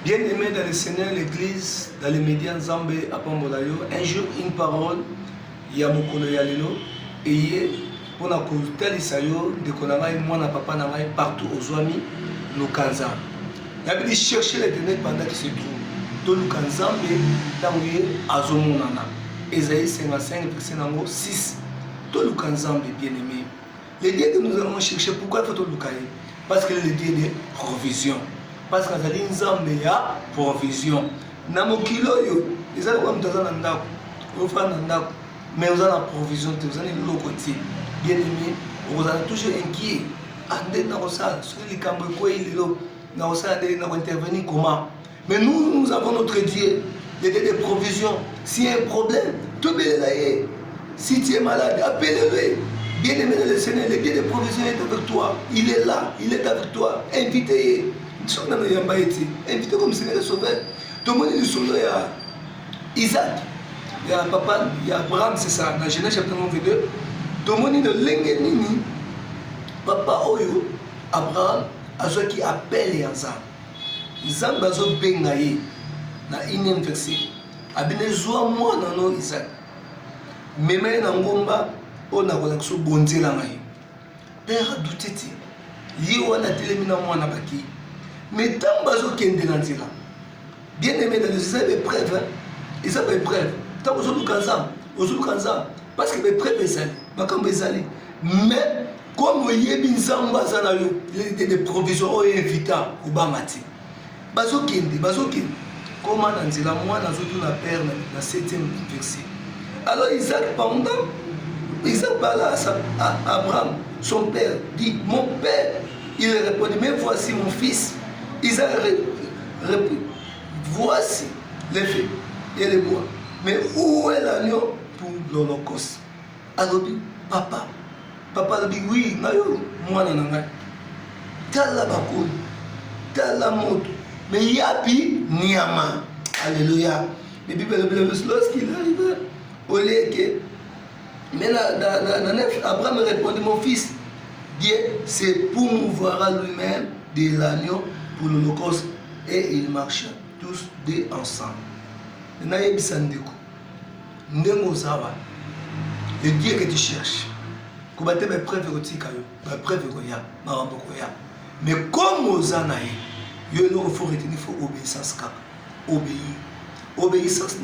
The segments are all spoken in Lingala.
Bien aimé dans le Seigneur, l'Église, dans les médias Zambé, à Pambolayo, un jour, une parole, il y a Mokolo Yalelo, et pour la côté Isayo, de Konamai, moi, na papa, Namai, partout aux Ouami, Lukanza. Il y a chercher l'éternel pendant qu'il se trouve. Tout Lukanzambe, dans le Azomonana. Esaïe 55, verset 6. Tout Lukanzambe, bien aimé. Les dieux que nous allons chercher, pourquoi il faut tout Lukaye? Parce que les dieux de provision. Parce que nous avons une provision. Namokilo yo, ils ont comme dans un andako, mais vous avez la provision, vous avez le côté. Bien aimé, vous avez toujours inquiet. Andé dans ça, sur les cambres quoi il est là, dans ça, nous intervenir comment? Mais nous avons notre Dieu, il y a des provisions. S'il y a un problème, tout est là. Si tu es malade, appelle-le. Bien aimé le Seigneur, le Dieu des provisions est avec toi. Il est là, il est avec toi. Invitez-le. Invité comme Seigneur le Sauveur. Tout le monde est sur Isaac. Il y a papa, il y a Abraham, c'est ça. Dans Genèse chapitre 22. Tout le monde est de l'Engenini. Papa Oyo, Abraham, a ceux qui appellent les enfants. Isaac bazo bengaye. Na inem verset. Abine zoa moi dans Isaac. Même dans Ngomba, on a connexion bonté là. Père a douté. Yé wana télémina moi na baki. Mais tant bazo kende nanzila. Bien aimé dans les épreuves, ils ont épreuve. Tant que vous kanza, parce que les épreuves ezali, makambo ezali. Mais comme yebi nzamba zana yo, il y a des provisions invita au bamati. Bazo kende. Comment nanzila moi nazo tout la père na 7e verset. Alors Isaac parle à Abraham, son père, dit mon père. Il répondit, mais voici mon fils. Isaac répond, voici les feux et les bois. Mais où est l'agneau pour l'Holocauste? Alors papa dit oui, moi nananga. Tala bakoni, tala moto, mais yapi niama. Alléluia. Mais lorsqu'il arrive au lieu mais Abraham répondit, mon fils, Dieu c'est pour mouvoir lui-même de l'agneau pour l'Holocauste. Et ils marchaient tous deux ensemble. Maintenant, il y a le Dieu que tu cherches. Mais comme aux anaïs, il faut retenir, il faut obéissance. Obéissance,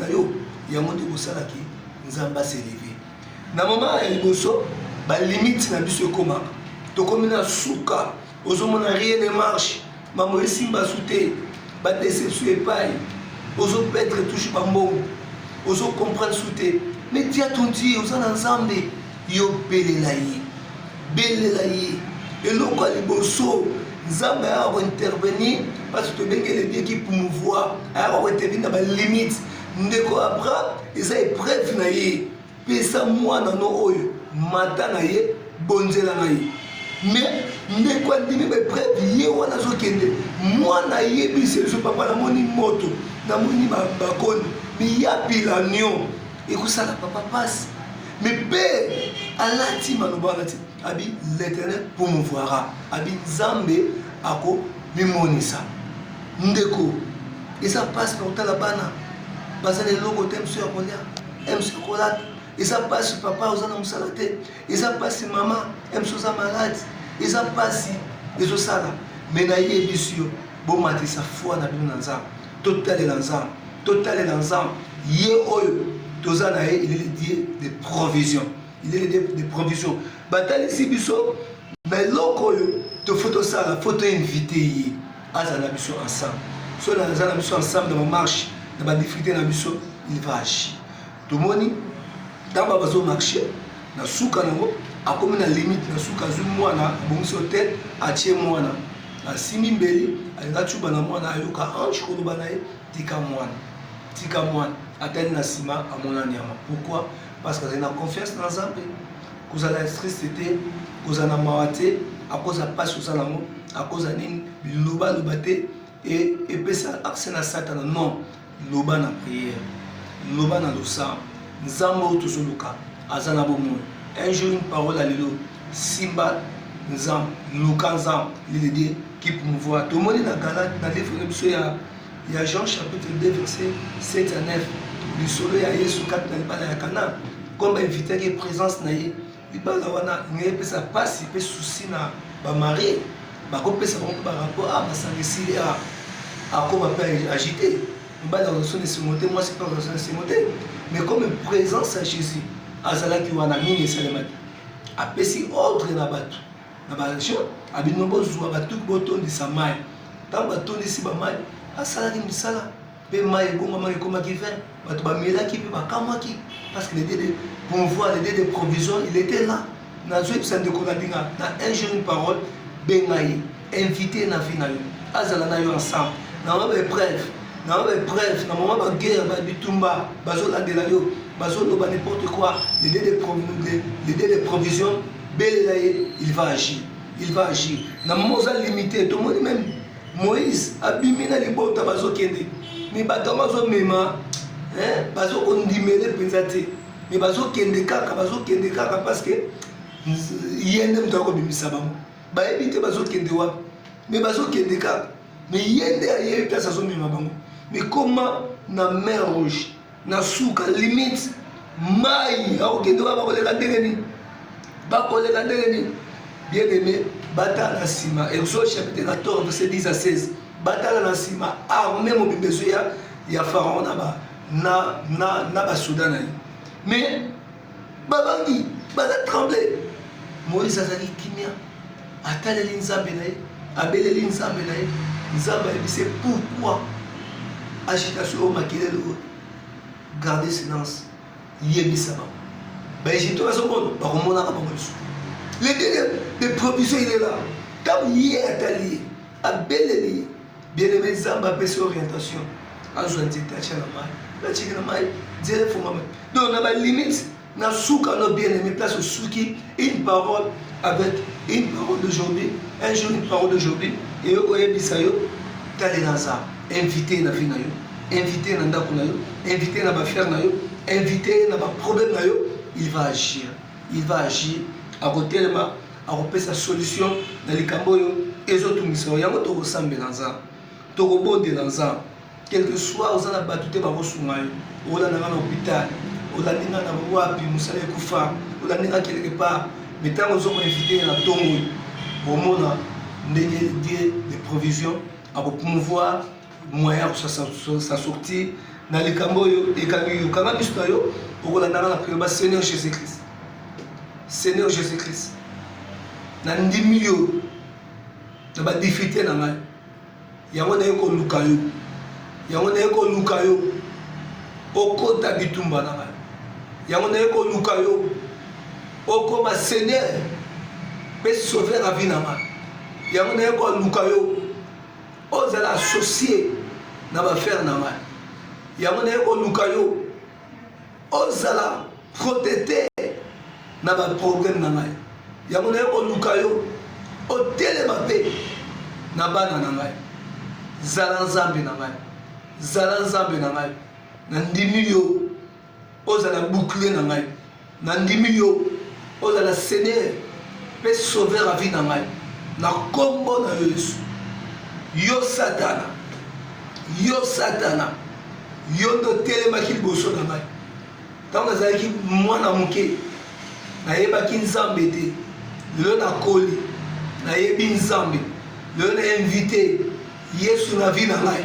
il y a un monde qui nous s'élever. Na moment il y limite na biso koma to komina suka ozomona rien ne marche maman simba souté ba déception epai ozo perdre toujours ba mbongo ozo comprendre souté mais dia ton Dieu ozana nzambe yo belela yi eloko liboso nzambe a intervenir parce que bengue le Dieu qui promouvoir a intervenir na ba limite ndeko Abraham eza épreuve na ye. Pesa moi dans nos oyo matana ye bonzela na ye mais ne quoi dimi be preuve ye wana zo kende moi na ye bi c'est je papa na moni moto na moni bakoni mi ya pilanio et que ça la papa passe mais père alati manobana ti abi l'éternel pour me voir abi Nzambe ako mi monisa ndeko et ça passe pour ta la bana basa le logo tem sur kolia chocolat. Et ça passe papa aux ânes salate. Et ça passe maman, aime sous malade. Et ça passe les autres salades. Mais naïe bisio, bon matin sa foi na bien dans total l'ensemble. Yé oyo, tous anaïe, il est le Dieu des provisions. Il est le Dieu des provisions. Bataille si biso, mais l'autre te photo ça, la photo invité. Azana biso ensemble. Soit dans azana biso ensemble dans ma marche, dans ma difficulté na biso, il va agir. Tout le monde. Dans le marché, na souka nango akomi na limite na souka zu mwana bongisi hotel atie mwana na simi mbeli alinga chuba na mwana ayoka ange koloba na ye tika mwana atali na sima amona nyama. Pourquoi? Parce que na confiance dans Nzambe kozala stress te kozala mawate akoza passe kozala nango akoza nini biloba te et pesa accès na satana non loba na prière loba na losa Nzambo tozoluka azana bomo. Un jour une parole à l'élo Simba Nzam Luka Nzam l'idée qui promouvoir tout le monde na Galate na livre biso ya Il y a Jean chapitre 2, verset 7 à 9. Le soleil a Yesu kat na libala ya Kana. Comme invité qui présence na ye. Libala wana ngé pe sa passe pe souci na ba mari. Ba ko pe sa ba rapport à ba sangisili à comme appelle agité. Libala reçu ne se monter moi c'est pas reçu ne se monter. Mais comme une présence à Jésus. Azala ki wana nini salemati. Apesi ordre na batu. Na ba région abino bozwa batu botondi sa mai. Tant batondi si ba mai asala ki misala. Pe mai bonga mai comme qui fait batu ba melaki pe ba kamaki parce que l'idée de pouvoir l'idée de provision il était là. Na zo epsa de konadinga na un jour une parole bengai invité na vie na yo. Azala na yo ensemble. Na ba preuve. Na ba preuve na moment ba guerre ba bitumba bazo la de la yo. Bazo no ba n'importe quoi l'idée de provision belaye il va agir. Il va agir. Na moment limité tout le monde même Moïse abimina libota bazo kende. Mais bazo mema bazo ondimele penzate. Mais bazo kende kaka parce que yende mtako bimisa bango. Ba ebite bazo kende wa. Mais bazo kende kaka. Mais yende aye place azo mema bango. Mais comment na mer rouge na souka limite mai au kende wa ba kolela ndengeni. Ba kolela ndengeni. Bien aimé, bataille à Sima, Exode chapitre 14, verset 10 à 16. Bataille à Sima, armée mon bébé, il y a Pharaon na Soudan. Mais, Babangi, Bada tremblé. Moïse a dit Kimia, Atale Linzambenaï, Abele Linzambenaï, Nzambenaï, c'est pourquoi agitation au maquillage, garder silence, Yébissaba. Ben, j'ai tout à son monde, par mon arabe. Le délai de provision, il est là. Quand il est allé, à Belé, bien aimé, Zamba peut sur orientation. En jouant de tâche à la main, la chicken à la main, dire faut maman. Donc on a la limite, on a souka nos bien aimé, place au souki, une parole avec une parole d'aujourd'hui, un jour une parole d'aujourd'hui, et au Bisayo, t'as les nazar, invité na vie na yo, invité na ndako na yo, invité na ba frère na yo, invité na ba problème na yo, il va agir, il va agir. À côté de ma, à repérer sa solution dans les camboyos et les autres missions. Il y a un autre ressemble dans ça, tout bon dans ça. Quel que soit, on a battu par vos souvenirs, on a un hôpital, on a un wapi, on a un koufa, on a un quelque part. Mais tant qu'on a invité à Tongo, au monde, on a des provisions à promouvoir moyen pour sa sortie dans les camboyos et quand on a mis on a un Seigneur Jésus-Christ. Seigneur Jésus-Christ, dans 10 millions, dans la difficulté, il y a un écho Lukayo, il y a un écho Lukayo, au côté d'Abitumba, il y a un écho Lukayo, au côté Seigneur, peut sauver la vie, il y a un écho Lukayo, aux associés, dans l'affaire, il y a un écho Lukayo, aux protéger. Na ba problème na ngai ya mona ko lukayo o tele mabe na bana na ngai zala nzambe na ngai na ndimi yo ozala bouclier na ngai na ndimi yo ozala Seigneur peut sauver la vie na ngai na kombo na Yesu yo satana yo ndo tele makili boso na ngai tanga zaki mwana muke nayebaki nzambe te lelo nakoli nayebi nzambe lelo na invité Yesu na vie na ngai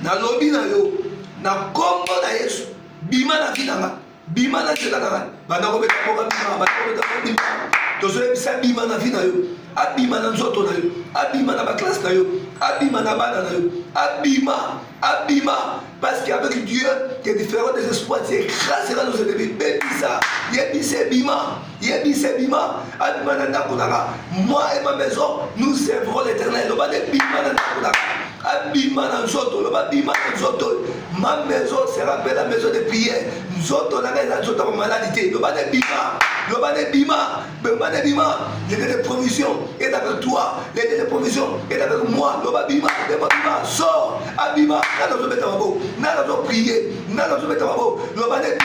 nalobi na yo na kombo na Yesu bima na vie na ngai bima na nzela na ngai banda kobeta bima tozoyebisa bima na vie na yo abima na nzoto na yo abima na baklasse na yo abima na bana na yo abima parce qu'avec Dieu que différents des espoirs s'écrasera nos ennemis bébisa yebise bima abima na ndako nanga moi et ma maison nous servirons l'Éternel loba de bima na ndako nanga abima na nzoto loba bima na nzoto ma maison sera la maison de prière nzoto nanga eza nzoto ya maladie loba de bima l'aide de provision est avec toi, l'aide de provision est avec moi, loba bima sors abima na zo beta mabo na zo prier na zo beta mabo loba de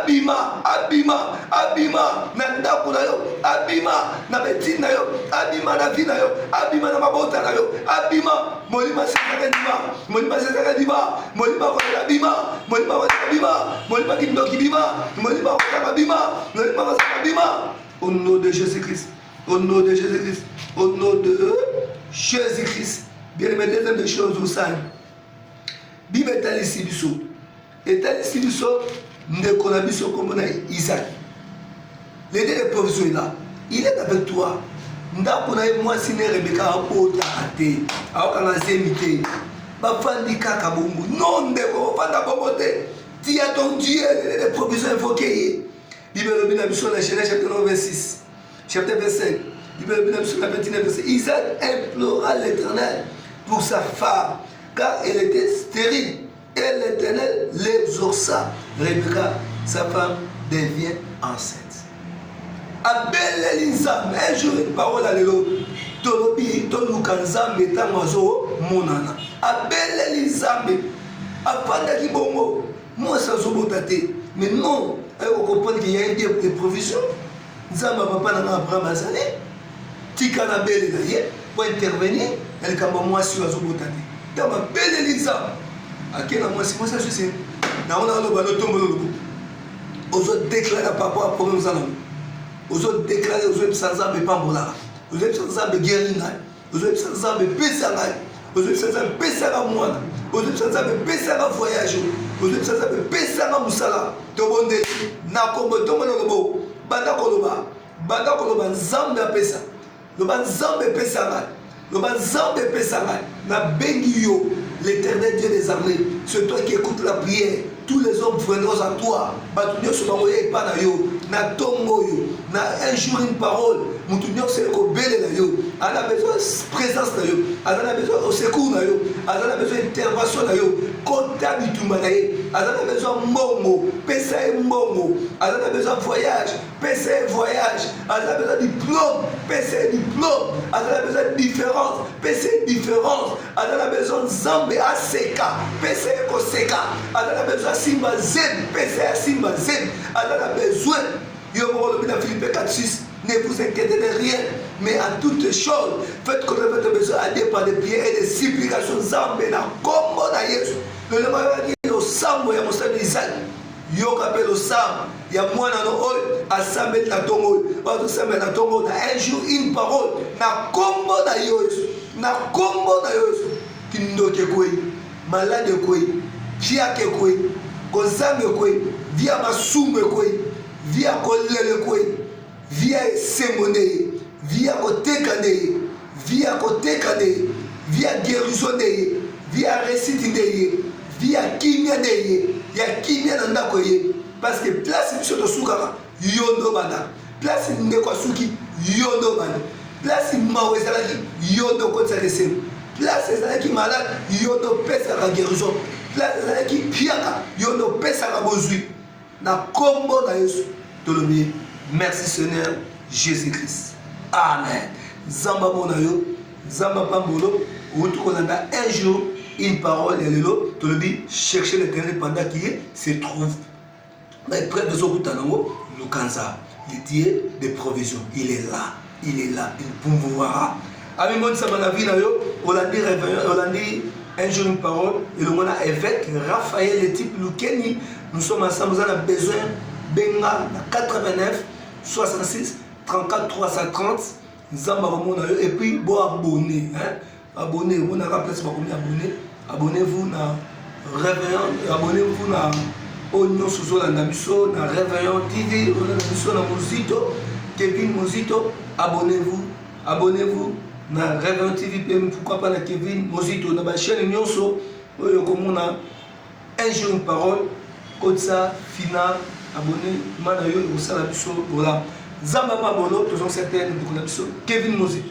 bima abima abima abima na ndako na yo abima na betine na yo abima na vie na yo abima na mabota na yo abima molima sezaka ndima molima sezaka ndima molima kolela bima molima kolela bima molima kindoki bima molima kolela bima molima kolela bima au nom de Jésus-Christ au nom de Jésus-Christ au nom de Jésus-Christ bien aimé deuxième des choses au sein Bible est ici biso est ici biso ndeko na biso comme na Isaac les deux provisions là il est avec toi ndako na moi sine Rebecca apota ate akanga zemite bafandi kaka bongo non ndeko fanda bobote dis à ton Dieu les provisions invoquées Bible bina biso na Genèse chapitre 26 chapitre 25 Bible bina biso na 29 verset Isaac implora l'Éternel pour sa femme car elle était stérile et l'Éternel l'exauça. Rebecca, sa femme, devient enceinte. Abel Elinzam, un jour une parole à l'élo, Tolobi, Tolukanzam, Metamazo, Monana. Abel Elinzam, Apanda Kibongo, moi ça zobotate. Mais non, on comprend qu'il y a des provisions. Zamba papa n'a Abraham Azane, Tikana Bel pour intervenir, elle kamba moi sur zobotate. Dans ma belle Elinzam. À quel moment c'est moi ça je sais. On a le ballon tombe le bout. Aux autres déclarés par rapport à problème aux autres déclarés aux autres sans armes et pas mola. Aux autres sans armes et guérina. Aux autres sans armes et pesanga. Aux autres sans armes et pesanga moine. Aux autres sans armes et pesanga voyage. Aux autres sans armes et pesanga musala. Tobonde na kombo tombe le bout. Banda koloba nzambe a pesa. Le ban nzambe pesanga. Le ban nzambe pesanga. Na bengi yo. L'Éternel Dieu des armées, c'est toi qui écoutes la prière. Tous les hommes viendront à toi. Batunyo se baroye pas na yo, na tongo yo, na un jour une parole. Mutunyo se ko belé na yo. On a besoin de présence na yo. On a besoin de secours na yo. On a besoin d'intervention na yo. Kota bitumba na ye. On a besoin de mbongo, pesa e mbongo. On a besoin de voyage, pesa e voyage. On a besoin de diplôme, pesa e diplôme. On a besoin de différence, pesa e différence. On a besoin de zambe aseka, pesa e koseka. On a besoin de simba zem, pesa e simba zem. On a besoin, yo mo dans Philippiens 4:6. Ne vous inquiétez de rien, mais à toutes choses, faites connaître votre besoin à Dieu par des prières et des supplications. Zambe na kombo na Yesu. Le lema dit au sambo ya Moussa Isaac. Yo kapel au sam. Ya mwana no oy asambe na tongo. Ba to sambe na tongo na un jour une parole na kombo na Yesu. Na kombo na Yesu. Kindoke koi, malade koi, kiake koi, kozange koi, via masume koi, via kolele koi. Via Semone, via Kotekane, via Kotekane, via guérison, via récit, via Kimia, via Kimia Nandakoye, parce que place sur le Soukara, Yondo Bana, place Nekwasuki, Yondo Bana, place Mawezalaki, Yondo Kotsarese, place Zalaki malade, Yondo Pesa la guérison, place Zalaki Piaka, Yondo Pesa la bozui, na combo na Yesu, Tolomie. Merci Seigneur Jésus-Christ. Amen. Zamba Monayo, Zamba Pambolo, Outukolanda, un jour, une parole, et le lot, tu le dis, chercher l'Éternel pendant qu'il se trouve. Mais près de Zokutanango, Lukanza, le Dieu des provisions, il est là, il peut voir. Ami Mon Samanavi Nayo, Hollandi réveillon, Hollandi, un jour une parole, et le monde évêque, Raphaël, le type Lukeni, nous sommes ensemble, nous avons besoin, Benga, 89. 66 34 330 Zamba Monayo et puis bon abonné abonnez vous na place pas combien abonnez-vous na réveillon abonnez-vous na Oignon sous la Nabiso na réveillon TV on a Nabiso na Mozito Kevin Mozito abonnez-vous na réveillon TV pourquoi pas na Kevin Mozito na ba chaîne nyonso oyo komona un jour une parole comme ça final abonné manayo au salabiso voilà Zamba Mabolo toujours certaines de Kevin Mozito